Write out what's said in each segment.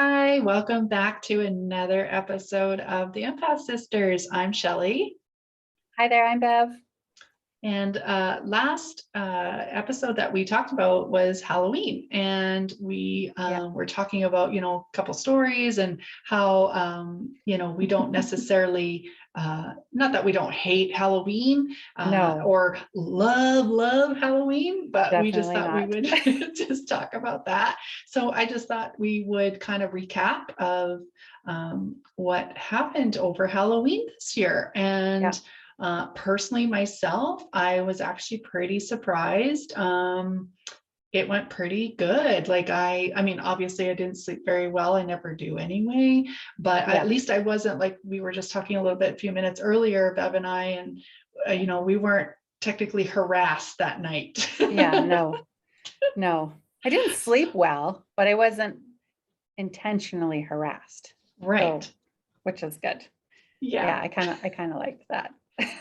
Hi, welcome back to another episode of the Empath Sisters. I'm Shelly. Hi there, I'm Bev. And last episode that we talked about was Halloween. And we Yeah. were talking about, a couple stories and how, we don't necessarily, not that we don't hate Halloween No, or love Halloween, but we just definitely thought we not. would just talk about that. So I just thought we would kind of recap of what happened over Halloween this year. And Yeah. personally, myself, I was actually pretty surprised. It went pretty good. I mean, obviously, I didn't sleep very well. I never do anyway, but at Yeah. least I wasn't like we were just talking a little bit a few minutes earlier, Bev and I, and we weren't technically harassed that night. Yeah. No, no. I didn't sleep well, but I wasn't intentionally harassed. So, Right. which is good. Yeah. Yeah, I kind of liked that.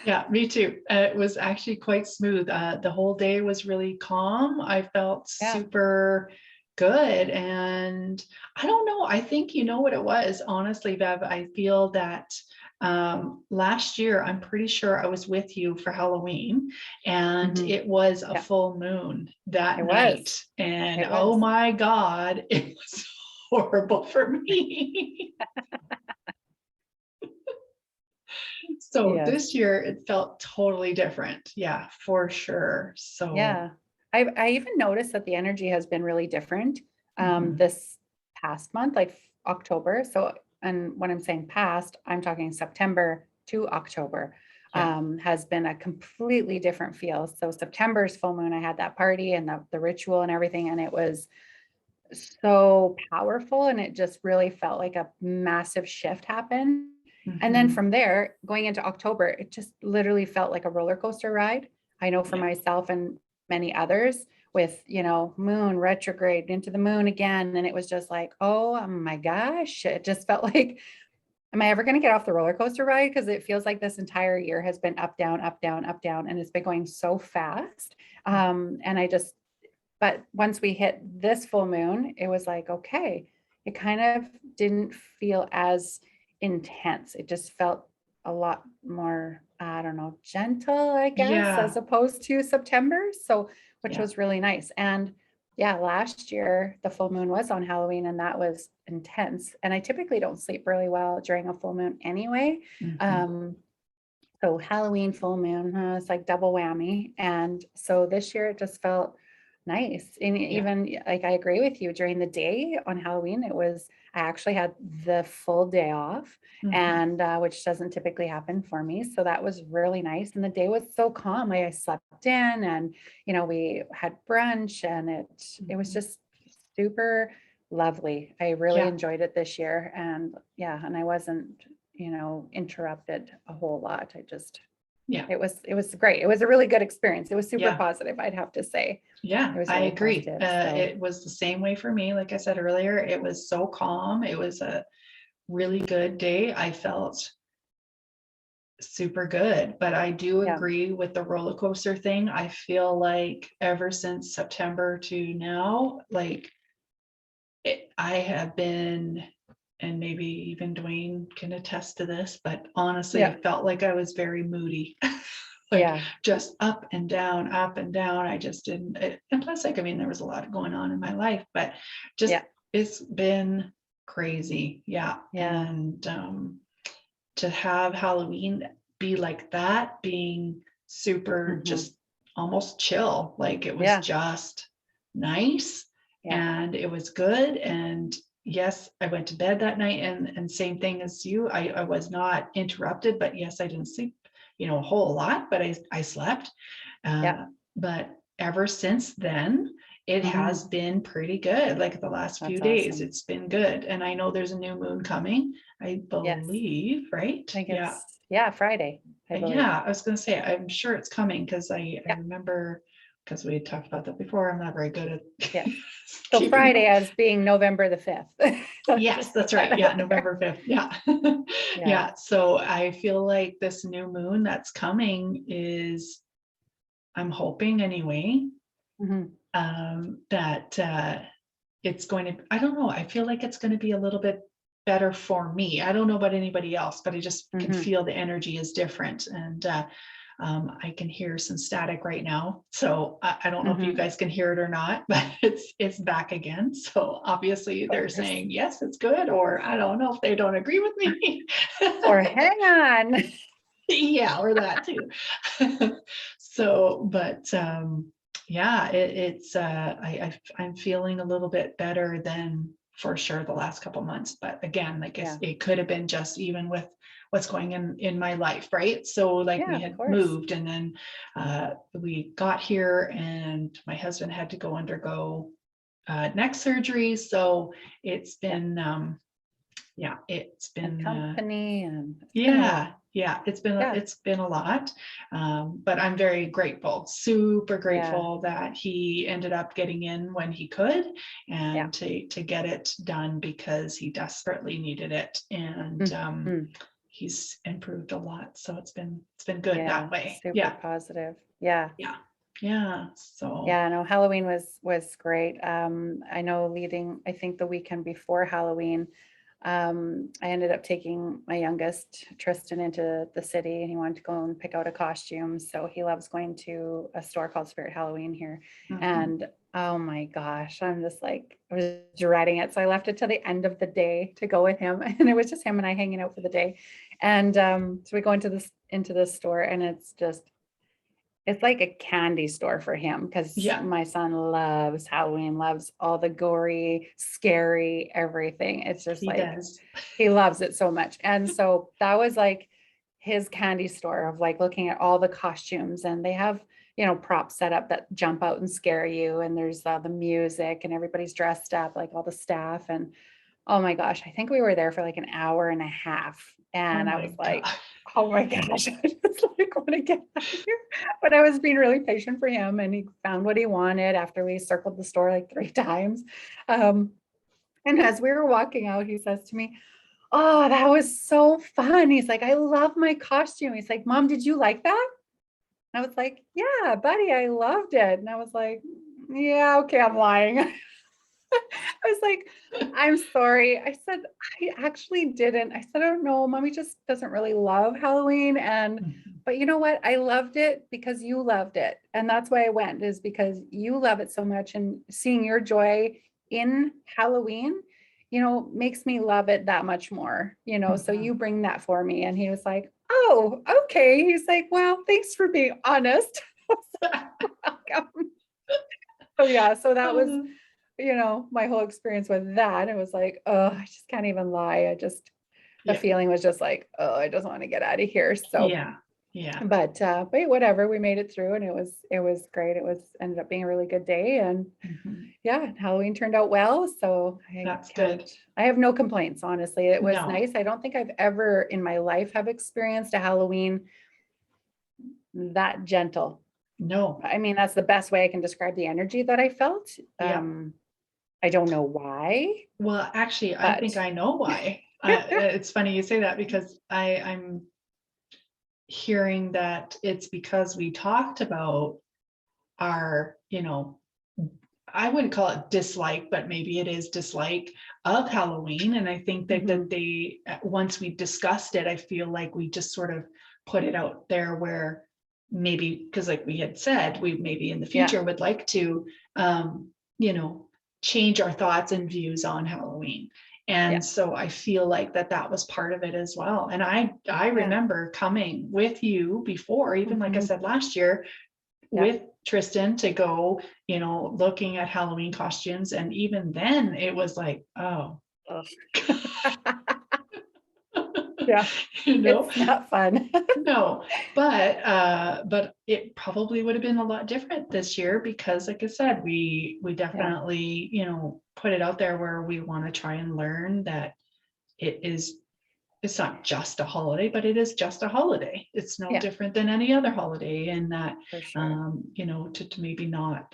Yeah, me too. It was actually quite smooth. The whole day was really calm. I felt Yeah. super good. And I don't know, I think you know what it was, honestly, Bev. I feel that last year, I'm pretty sure I was with you for Halloween, and Hmm. it was a Yeah, full moon that it night. was. And It oh was. my God, it was horrible for me. So Yes. this year it felt totally different. Yeah, for sure. So, Yeah. I even noticed that the energy has been really different mhm, this past month, like October. So, and when I'm saying past, I'm talking September to October, yeah, has been a completely different feel. So September's full moon, I had that party and the ritual and everything, and it was so powerful, and it just really felt like a massive shift happened. And then mhm, from there, going into October, it just literally felt like a roller coaster ride. I know for yeah, myself and many others with, moon retrograde into the moon again. And it was just like, oh my gosh, it just felt like, am I ever going to get off the roller coaster ride? Because it feels like this entire year has been up, down, up, down, up, down, and it's been going so fast. And I just but once we hit this full moon, it was like, okay, it kind of didn't feel as intense. It just felt a lot more, I don't know, gentle, I guess, yeah, as opposed to September. So, which yeah, was really nice. And yeah, last year the full moon was on Halloween and that was intense. And I typically don't sleep really well during a full moon anyway. mhm, Um, so Halloween, full moon, it's like double whammy. And so this year it just felt nice. And yeah, even like I agree with you, during the day on Halloween, I actually had the full day off, mhm, and which doesn't typically happen for me. So that was really nice. And the day was so calm. I slept in, and we had brunch, and it was mhm, just super lovely. I really yeah, enjoyed it this year. And yeah, and I wasn't interrupted a whole lot. yeah, It was great. It was a really good experience. It was super yeah, positive, I'd have to say. yeah. It was I really agree. positive. So It was the same way for me. Like I said earlier, it was so calm. It was a really good day. I felt super good, but I do yeah, agree with the roller coaster thing. I feel like ever since September to now, like I have been, and maybe even Dwayne can attest to this, but honestly, yeah, it felt like I was very moody, like yeah, just up and down, up and down. I just didn't, and plus, like, I mean, there was a lot going on in my life, but just yeah, it's been crazy. Yeah. yeah. And to have Halloween be like that, being super Hmm. just almost chill, like it was Yeah, just nice yeah, and it was good. And yes, I went to bed that night, and same thing as you. I was not interrupted, but yes, I didn't sleep, a whole lot, but I slept. yeah. But ever since then, it Hmm. has been pretty good. Like the last few That's days, awesome. it's been good. And I know there's a new moon coming, I Yes. believe, right? I think Yeah. yeah, Friday, I believe. Yeah, I was gonna say, I'm sure it's coming because I Yeah, remember, because we had talked about that before. I'm not very good at yes. So keeping Friday up. as being November the 5th. Let's Yes, just put that's that right. Yeah, out there. November 5th. Yeah. Yeah. Yeah. So I feel like this new moon that's coming is, I'm hoping anyway, Hmm. that it's going to, I don't know, I feel like it's going to be a little bit better for me. I don't know about anybody else, but I just can Mhm. feel the energy is different. And I can hear some static right now. So I don't know if you Mhm. guys can hear it or not, but it's back again. So obviously Of they're course. saying, yes, it's good, or I don't know if they don't agree with me. Or hang on. Yeah, or that too. So, but yeah, it's I'm feeling a little bit better than for sure the last couple months. But again, like Yeah. it could have been just even with what's going in my life, right? So like Yeah, we of had course. moved and then we got here and my husband had to go undergo neck surgery. So it's Yeah. been yeah, it's And been company, and it's been a yeah, lot. yeah, Yeah. it's been a lot. But I'm very grateful, super Yeah. grateful that he ended up getting in when he could Yeah. and to get it done because he desperately needed it. And Mhm. he's improved a lot. So it's been good Yeah. that way. Super Yeah, positive. Yeah. yeah, yeah. So Yeah, no, Halloween was great. I know I think the weekend before Halloween, I ended up taking my youngest Tristan into the city, and he wanted to go and pick out a costume. So he loves going to a store called Spirit Halloween here. mhm. And oh my gosh, I'm just like, I was dreading it. So I left it till the end of the day to go with him. And it was just him and I hanging out for the day. And so we go into this store, and it's like a candy store for him because Yeah, my son loves Halloween, loves all the gory, scary, everything. It's just he like does. he loves it so much. And so that was like his candy store of like looking at all the costumes, and they have, props set up that jump out and scare you. And there's the music, and everybody's dressed up, like all the staff. And oh my gosh, I think we were there for like an hour and a half. Oh And I was my like, God. oh my gosh, I just like want to get out of here. But I was being really patient for him, and he found what he wanted after we circled the store like 3 times. Um, and as we were walking out, he says to me, "Oh, that was so fun." He's like, "I love my costume." He's like, "Mom, did you like that?" And I was like, "Yeah, buddy, I loved it." And I was like, "Yeah, okay, I'm lying." I was like, "I'm sorry." I said, "I actually didn't." I said, "I don't know. Mommy just doesn't really love Halloween. Mhm. But you know what? I loved it because you loved it. And that's why I went, is because you love it so much. And seeing your joy in Halloween, makes me love it that much more, so Mhm. you bring that for me." And he was like, "Oh, okay." He's like, "Well, thanks for being honest." Welcome. So yeah, so that was my whole experience with that. It was like, oh, I just can't even lie. The Yeah, feeling was just like, oh, I just want to get out of here. So, yeah, yeah. but whatever, we made it through, and it was great. It was ended up being a really good day. And Mhm. yeah, Halloween turned out well. So That's good. I have no complaints, honestly. It was No, nice. I don't think I've ever in my life have experienced a Halloween that gentle. no. I mean, that's the best way I can describe the energy that I felt. Yeah. I don't know why, Well, actually, I think but I know why. It's funny you say that because I'm hearing that it's because we talked about our, I wouldn't call it dislike, but maybe it is dislike of Halloween. And I think that Mhm. they, once we discussed it, I feel like we just sort of put it out there where maybe, because like we had said, we maybe in the Yeah, future would like to, you know, change our thoughts and views on Halloween. yeah, And so I feel like that was part of it as well. And I yeah. remember coming with you before, even like I Mhm. said last year, Yeah. with Tristan to go, looking at Halloween costumes. And even then it was like, oh, Ugh. Yeah, you know, it's not fun. no, but it probably would have been a lot different this year because like I said, we Yeah, definitely, put it out there where we want to try and learn that it is it's not just a holiday, but it is just a holiday. It's no yeah, different than any other holiday, and that for sure. to maybe not,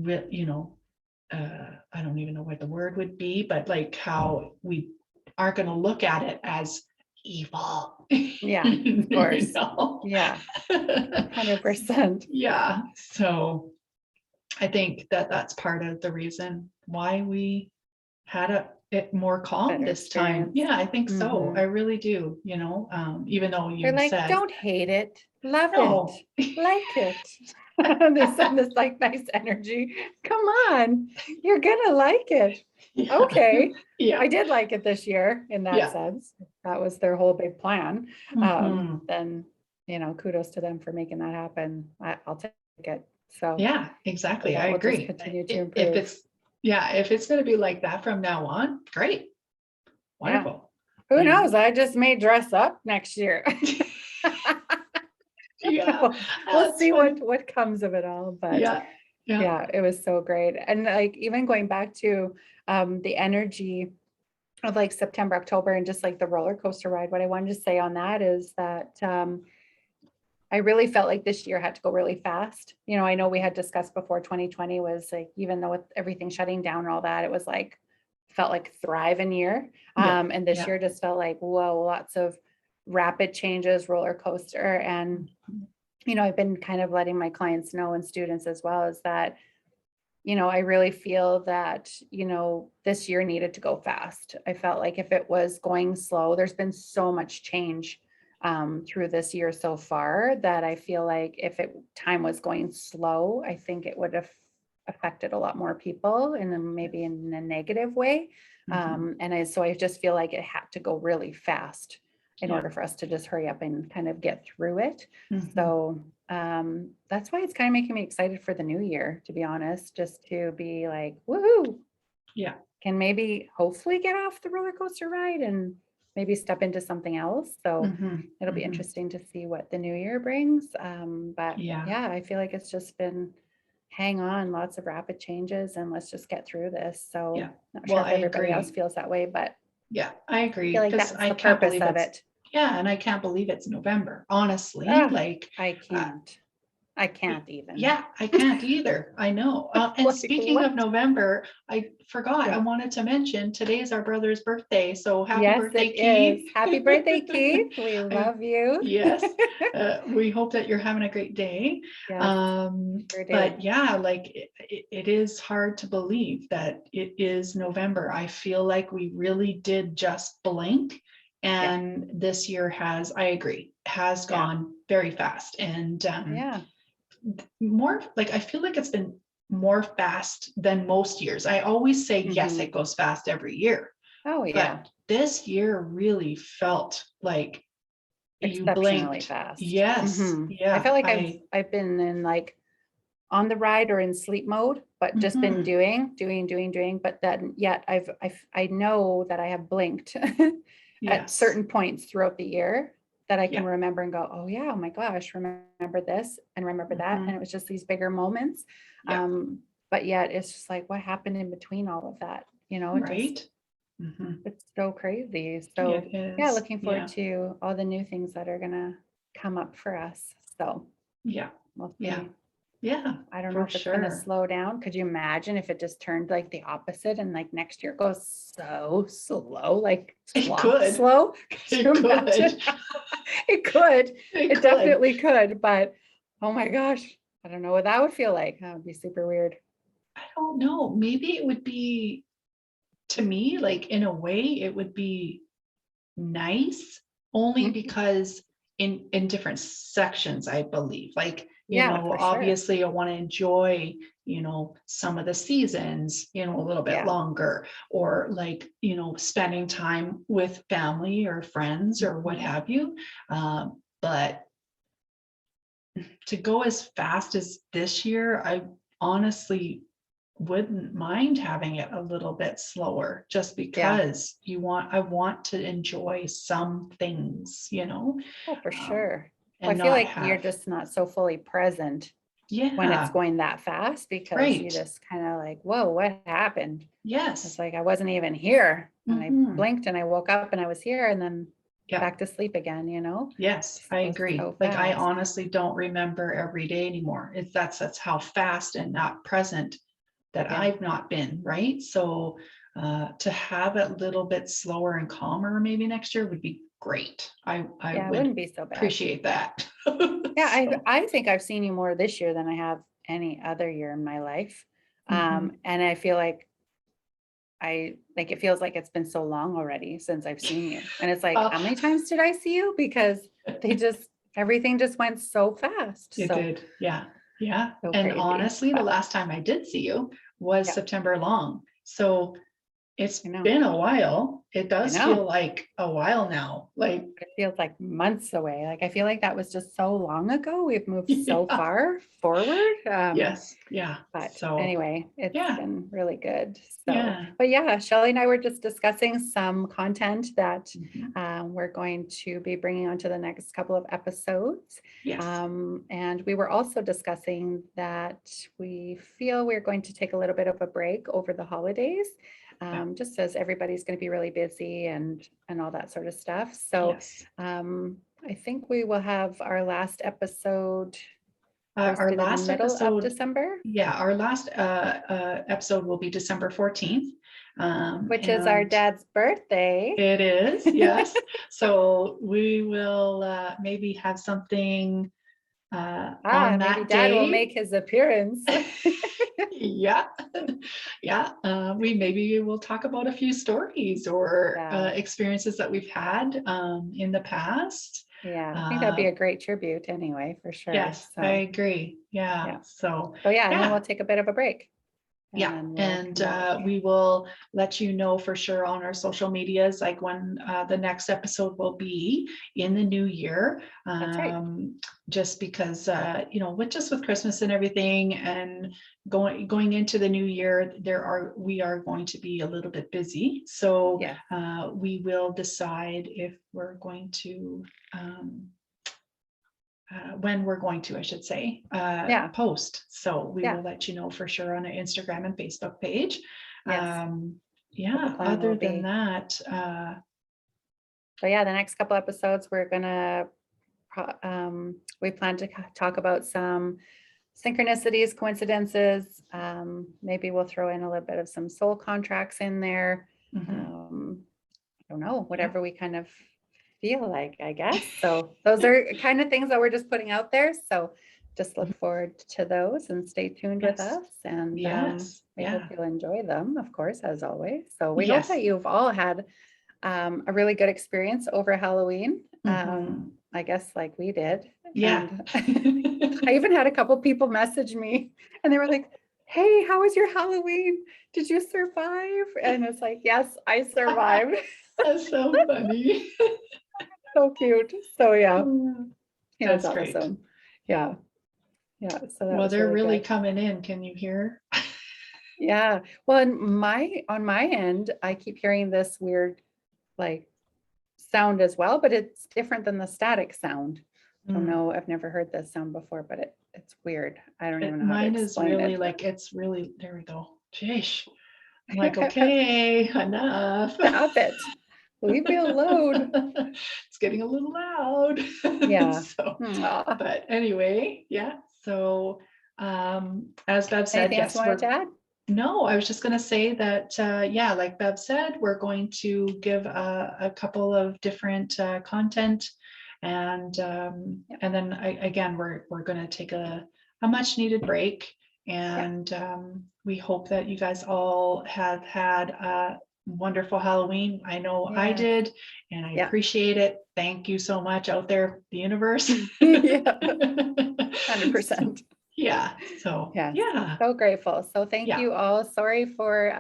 I don't even know what the word would be, but like how we aren't going to look at it as evil, Yeah, of you course. know. Yeah, 100%. Yeah, so I think that that's part of the reason why we had it more calm Better this time. experience. Yeah, I think so. Mhm. I really do, even though They're you like, said, don't hate it, love no. it, like it. They send this like nice energy. Come on, you're gonna like it. Yeah. Okay. Yeah. I did like it this year in that Yeah. sense. That was their whole big plan. Mhm. Then, kudos to them for making that happen. I'll take it. So Yeah, exactly. I that will just agree. continue to If improve. it's going to be like that from now on, great. Yeah. Wonderful. Who You know? knows? I just may dress up next year. Yeah. We'll That's see funny. what comes of it all. But Yeah. Yeah. yeah, it was so great. And like even going back to the energy of like September, October, and just like the roller coaster ride, what I wanted to say on that is that I really felt like this year had to go really fast. I know we had discussed before 2020 was like, even though with everything shutting down and all that, it was like, felt like thriving year. Yeah. And this Yeah. year just felt like, whoa, lots of rapid changes, roller coaster. And, I've been kind of letting my clients know and students as well is that, I really feel that, this year needed to go fast. I felt like if it was going slow, there's been so much change through this year so far that I feel like if time was going slow, I think it would have affected a lot more people and then maybe in a negative way. Mhm. So I just feel like it had to go really fast in Yeah. order for us to just hurry up and kind of get through it. Mhm. So that's why it's kind of making me excited for the new year, to be honest, just to be like, woohoo, Yeah. can maybe hopefully get off the roller coaster ride and maybe step into something else. So Mhm. it'll be Mhm. interesting to see what the new year brings. But Yeah. yeah, I feel like it's just been hang on, lots of rapid changes, and let's just get through this. So Yeah. not Well, sure if I everybody else agree. feels that way, but Yeah, I I agree feel like because that's I the can't purpose believe of it's it. yeah, and I can't believe it's November. Honestly, Ah, like I uh, can't. I can't even. yeah, I can't either. I know. And Like speaking of what? November, I forgot, I Yeah. wanted to mention today's our brother's birthday. So happy Yes, birthday, it is. Keith. Happy birthday, Keith. We I, love you. yes, we hope that you're having a great day. Yes, sure do. But yeah, like it is hard to believe that it is November. I feel like we really did just blink. Yeah. And this year I agree, has Yeah. gone very fast. And Yeah. more like I feel like it's been more fast than most years. I always say yes, Hmm. it goes fast every year, Oh, yeah. but this year really felt like you Exceptionally blinked. fast. Yes, I yeah, feel like I've been in like on the ride or in sleep mode, but just been mhm, doing. But then yet I know that I have blinked at yes, certain points throughout the year that I can yeah, remember and go, oh yeah, oh my gosh, remember this and remember that. And it mhm, was just these bigger moments. yeah, Um, but yet it's just like what happened in between all of that, it just right. Mhm, it's so crazy. it So yeah, is. looking forward Yeah, to all the new things that are gonna come up for us. So yeah, we'll yeah, see. yeah, I don't know for if it's gonna sure. slow down. Could you imagine if it just turned like the opposite and like next year goes so slow, like It sloth could. slow? Could you It could. imagine? It could. It It could. definitely could. But oh my gosh, I don't know what that would feel like. That would be super weird. I don't know. Maybe it would be to me, like in a way, it would be nice only Mhm. because in different sections, I believe, like, Yeah, for sure. obviously I want to enjoy, some of the seasons, a little bit Yeah. longer, or like, spending time with family or friends or what Mhm. have you. But to go as fast as this year, I honestly wouldn't mind having it a little bit slower just Yeah. because I want to enjoy some things, Oh, for um, sure. Well, and I feel not like you're have, just not so fully present when it's yeah, going that fast because you right. just kind of like, whoa, what happened? It's Yes. like I wasn't even here. And I Hmm. blinked and I woke up and I was here and then Yeah. back to sleep again. Yes, Just I goes agree. so Like I fast. honestly don't remember every day anymore. That's how fast and not present that Yeah. I've not been, right? So to have it a little bit slower and calmer maybe next year would be great. I Yeah, it would wouldn't be so bad. appreciate that. Yeah, So, I think I've seen you more this year than I have any other year in my life. mhm, And I feel like I like, it feels like it's been so long already since I've seen you. And it's like, Oh, how many times did I see you? Because everything just went so fast. it So, did. Yeah. Yeah. so And crazy. honestly, the But last time I did see you was yeah, September long. So it's I know. been a while. It I does feel know. like a while now. Like, It feels like months away. Like I feel like that was just so long ago. We've moved so yeah. far forward. Yes. Yeah. But So, anyway, it's yeah. been really good. So, Yeah. but yeah, Shelly and I were just discussing some content that Mhm. we're going to be bringing onto the next couple of episodes. Yes. And we were also discussing that we feel we're going to take a little bit of a break over the holidays, Yeah. just as everybody's going to be really busy and all that sort of stuff. So Yes. I think we will have our last episode Our posted in the last middle of episode, December. yeah, our last episode will be December 14th. Which is our And dad's birthday. it is, yes. So we will maybe have something on Maybe that dad will day. make his appearance. Yeah. Yeah. We maybe will talk about a few stories or Yeah, experiences that we've had in the past. yeah. I think that'd be Uh, a great tribute anyway, for sure. yes, I So, agree. Yeah. yeah. So, So yeah, and then yeah. we'll take a bit of a break and Yeah, then we'll and come back. we will let you know for sure on our social medias, like when the next episode will be in the new year. That's right. Just because with Christmas and everything, and going into the new year, we are going to be a little bit busy. So Yes. we will decide if we're going to. When we're going to, I should say, Yeah. post. So we Yeah. will let you know for sure on our Instagram and Facebook page. Yes. What the Yeah, plan will other than be. that, So yeah, the next couple episodes, we're gonna we plan to talk about some synchronicities, coincidences. Maybe we'll throw in a little bit of some soul contracts in there. mhm, I don't know, yeah. whatever we kind of feel like, I guess. So those are kind of things that we're just putting out there. So just look forward to those and stay tuned with Yes, us. And yes, we hope yeah, you'll enjoy them, of course, as always. So we hope yes. that you've all had a really good experience over Halloween. Mhm, I guess like we did. yeah. And I even had a couple people message me and they were like, "Hey, how was your Halloween? Did you survive?" And it's like, "Yes, I survived." That's so funny. So cute. So yeah, it was That's great. awesome. Yeah. Yeah. So that Well, was they're really really good. coming in. Can you hear? Yeah. Well, and on my end, I keep hearing this weird like sound as well, but it's different than the static sound. I don't Mm. know. I've never heard this sound before, but it's weird. I don't even know how to Mine is explain really it. like, it's really, there we go. Jeez. I'm like, okay, enough. Stop it. Leave me alone. It's getting a little loud. Yeah. So, Aw. but anyway, yeah. So, as Bev said, Anything else you yes, wanted to add? no, I was just going to say that, yeah, like Bev said, we're going to give a couple of different content, Yep. and then again, we're going to take a much needed break, Yeah. and we hope that you guys all have had a wonderful Halloween. I know I Yes. did, and I Yeah. appreciate it. Thank you so much out there, the universe. Yeah. So, 100%. yeah, so Yes. yeah, So grateful. So thank yeah, you all. Sorry for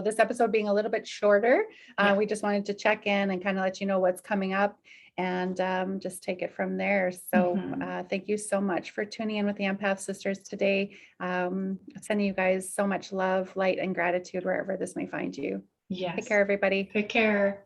this episode being a little bit shorter. yeah. We just wanted to check in and kind of let you know what's coming up and just take it from there. So Mhm. thank you so much for tuning in with the Empath Sisters today. Sending you guys so much love, light, and gratitude wherever this may find you. Take Yes. care, everybody. Take care.